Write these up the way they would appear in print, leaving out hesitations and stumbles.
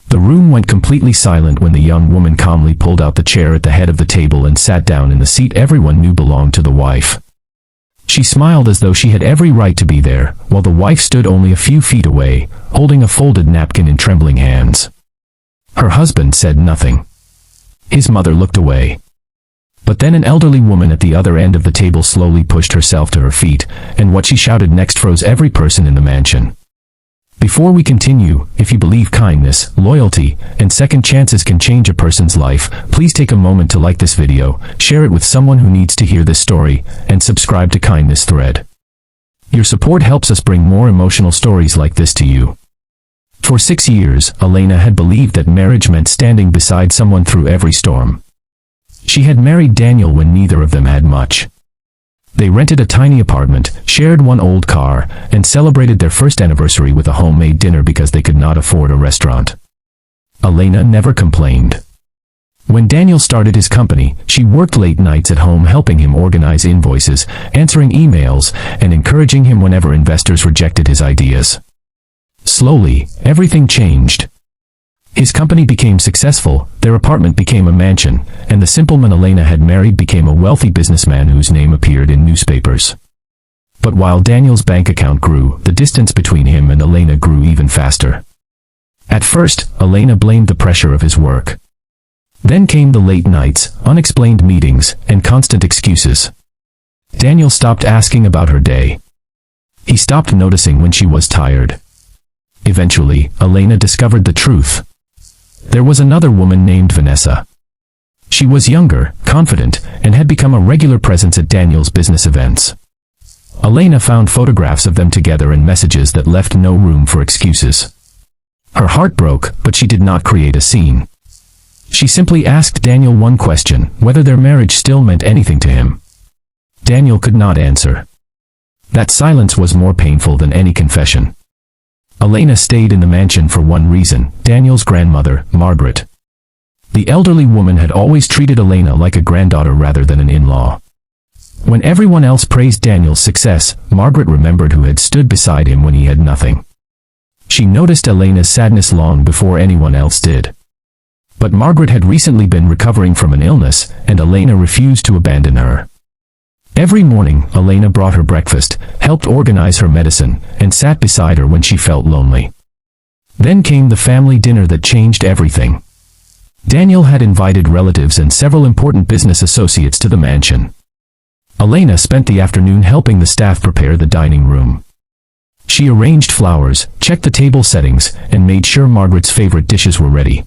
The room went completely silent when the young woman calmly pulled out the chair at the head of the table and sat down in the seat everyone knew belonged to the wife. She smiled as though she had every right to be there, while the wife stood only a few feet away, holding a folded napkin in trembling hands. Her husband said nothing. His mother looked away. But then an elderly woman at the other end of the table slowly pushed herself to her feet, and what she shouted next froze every person in the mansion. Before we continue, if you believe kindness, loyalty, and second chances can change a person's life, please take a moment to like this video, share it with someone who needs to hear this story, and subscribe to Kindness Thread. Your support helps us bring more emotional stories like this to you. For 6 years, Elena had believed that marriage meant standing beside someone through every storm. She had married Daniel when neither of them had much. They rented a tiny apartment, shared one old car, and celebrated their first anniversary with a homemade dinner because they could not afford a restaurant. Elena never complained. When Daniel started his company, she worked late nights at home helping him organize invoices, answering emails, and encouraging him whenever investors rejected his ideas. Slowly, everything changed. His company became successful, their apartment became a mansion, and the simple man Elena had married became a wealthy businessman whose name appeared in newspapers. But while Daniel's bank account grew, the distance between him and Elena grew even faster. At first, Elena blamed the pressure of his work. Then came the late nights, unexplained meetings, and constant excuses. Daniel stopped asking about her day. He stopped noticing when she was tired. Eventually, Elena discovered the truth. There was another woman named Vanessa. She was younger, confident, and had become a regular presence at Daniel's business events. Elena found photographs of them together and messages that left no room for excuses. Her heart broke, but she did not create a scene. She simply asked Daniel one question, whether their marriage still meant anything to him. Daniel could not answer. That silence was more painful than any confession. Elena stayed in the mansion for one reason: Daniel's grandmother, Margaret. The elderly woman had always treated Elena like a granddaughter rather than an in-law. When everyone else praised Daniel's success, Margaret remembered who had stood beside him when he had nothing. She noticed Elena's sadness long before anyone else did. But Margaret had recently been recovering from an illness, and Elena refused to abandon her. Every morning, Elena brought her breakfast, helped organize her medicine, and sat beside her when she felt lonely. Then came the family dinner that changed everything. Daniel had invited relatives and several important business associates to the mansion. Elena spent the afternoon helping the staff prepare the dining room. She arranged flowers, checked the table settings, and made sure Margaret's favorite dishes were ready.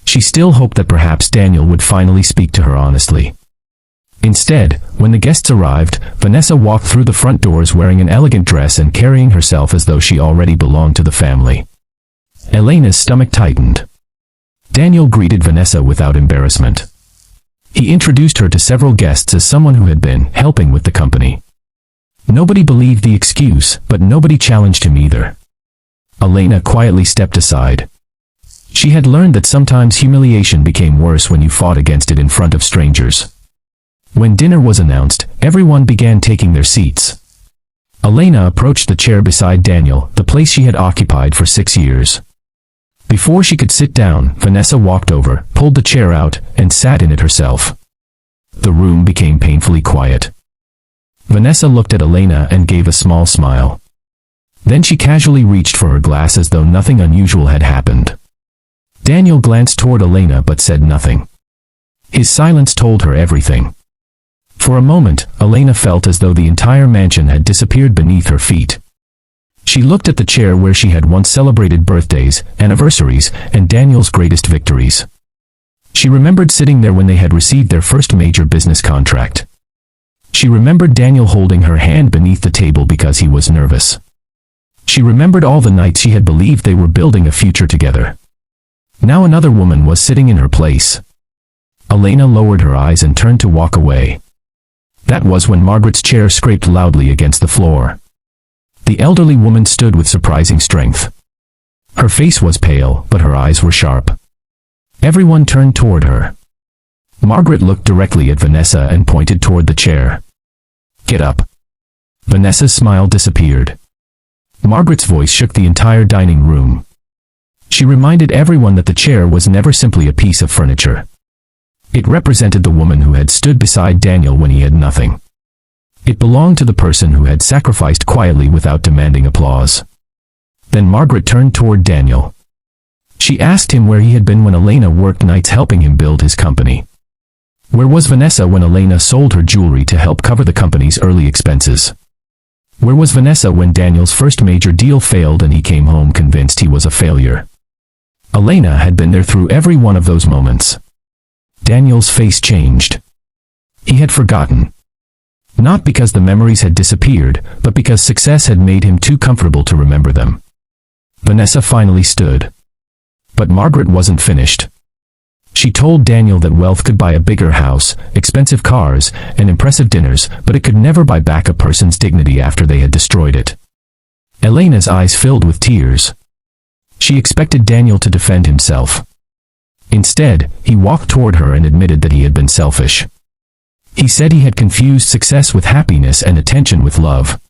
She still hoped that perhaps Daniel would finally speak to her honestly. Instead, when the guests arrived, Vanessa walked through the front doors wearing an elegant dress and carrying herself as though she already belonged to the family. Elena's stomach tightened. Daniel greeted Vanessa without embarrassment. He introduced her to several guests as someone who had been helping with the company. Nobody believed the excuse, but nobody challenged him either. Elena quietly stepped aside. She had learned that sometimes humiliation became worse when you fought against it in front of strangers. When dinner was announced, everyone began taking their seats. Elena approached the chair beside Daniel, the place she had occupied for 6 years. Before she could sit down, Vanessa walked over, pulled the chair out, and sat in it herself. The room became painfully quiet. Vanessa looked at Elena and gave a small smile. Then she casually reached for her glass as though nothing unusual had happened. Daniel glanced toward Elena but said nothing. His silence told her everything. For a moment, Elena felt as though the entire mansion had disappeared beneath her feet. She looked at the chair where she had once celebrated birthdays, anniversaries, and Daniel's greatest victories. She remembered sitting there when they had received their first major business contract. She remembered Daniel holding her hand beneath the table because he was nervous. She remembered all the nights she had believed they were building a future together. Now another woman was sitting in her place. Elena lowered her eyes and turned to walk away. That was when Margaret's chair scraped loudly against the floor. The elderly woman stood with surprising strength. Her face was pale, but her eyes were sharp. Everyone turned toward her. Margaret looked directly at Vanessa and pointed toward the chair. "Get up." Vanessa's smile disappeared. Margaret's voice shook the entire dining room. She reminded everyone that the chair was never simply a piece of furniture. It represented the woman who had stood beside Daniel when he had nothing. It belonged to the person who had sacrificed quietly without demanding applause. Then Margaret turned toward Daniel. She asked him where he had been when Elena worked nights helping him build his company. Where was Vanessa when Elena sold her jewelry to help cover the company's early expenses? Where was Vanessa when Daniel's first major deal failed and he came home convinced he was a failure? Elena had been there through every one of those moments. Daniel's face changed. He had forgotten. Not because the memories had disappeared, but because success had made him too comfortable to remember them. Vanessa finally stood. But Margaret wasn't finished. She told Daniel that wealth could buy a bigger house, expensive cars, and impressive dinners, but it could never buy back a person's dignity after they had destroyed it. Elena's eyes filled with tears. She expected Daniel to defend himself. Instead, he walked toward her and admitted that he had been selfish. He said he had confused success with happiness and attention with love.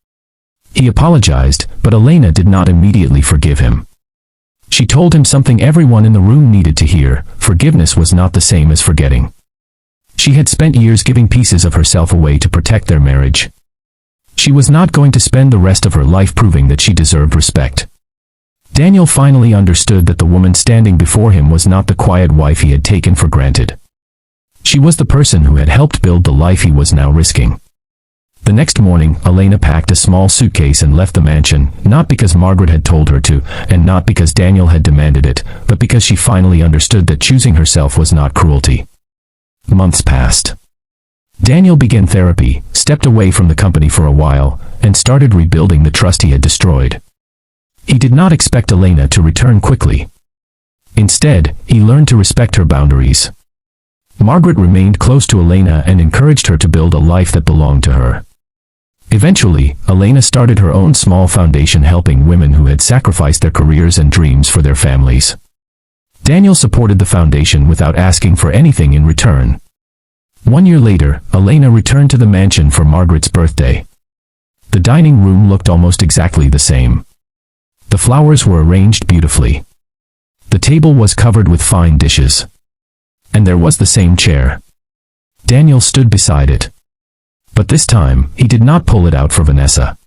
He apologized, but Elena did not immediately forgive him. She told him something everyone in the room needed to hear: forgiveness was not the same as forgetting. She had spent years giving pieces of herself away to protect their marriage. She was not going to spend the rest of her life proving that she deserved respect. Daniel finally understood that the woman standing before him was not the quiet wife he had taken for granted. She was the person who had helped build the life he was now risking. The next morning, Elena packed a small suitcase and left the mansion, not because Margaret had told her to, and not because Daniel had demanded it, but because she finally understood that choosing herself was not cruelty. Months passed. Daniel began therapy, stepped away from the company for a while, and started rebuilding the trust he had destroyed. He did not expect Elena to return quickly. Instead, he learned to respect her boundaries. Margaret remained close to Elena and encouraged her to build a life that belonged to her. Eventually, Elena started her own small foundation helping women who had sacrificed their careers and dreams for their families. Daniel supported the foundation without asking for anything in return. 1 year later, Elena returned to the mansion for Margaret's birthday. The dining room looked almost exactly the same. The flowers were arranged beautifully. The table was covered with fine dishes. And there was the same chair. Daniel stood beside it. But this time, he did not pull it out for Vanessa.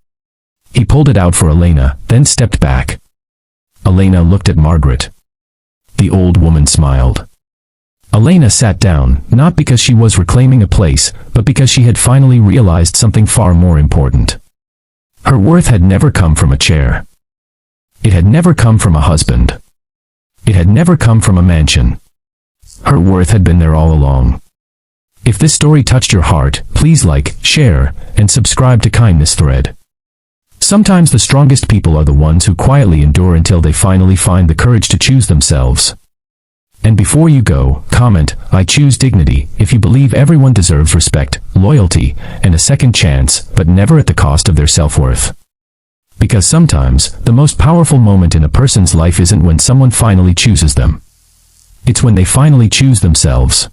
He pulled it out for Elena, then stepped back. Elena looked at Margaret. The old woman smiled. Elena sat down, not because she was reclaiming a place, but because she had finally realized something far more important. Her worth had never come from a chair. It had never come from a husband. It had never come from a mansion. Her worth had been there all along. If this story touched your heart, please like, share, and subscribe to Kindness Thread. Sometimes the strongest people are the ones who quietly endure until they finally find the courage to choose themselves. And before you go, comment, "I choose dignity," if you believe everyone deserves respect, loyalty, and a second chance, but never at the cost of their self-worth. Because sometimes, the most powerful moment in a person's life isn't when someone finally chooses them. It's when they finally choose themselves.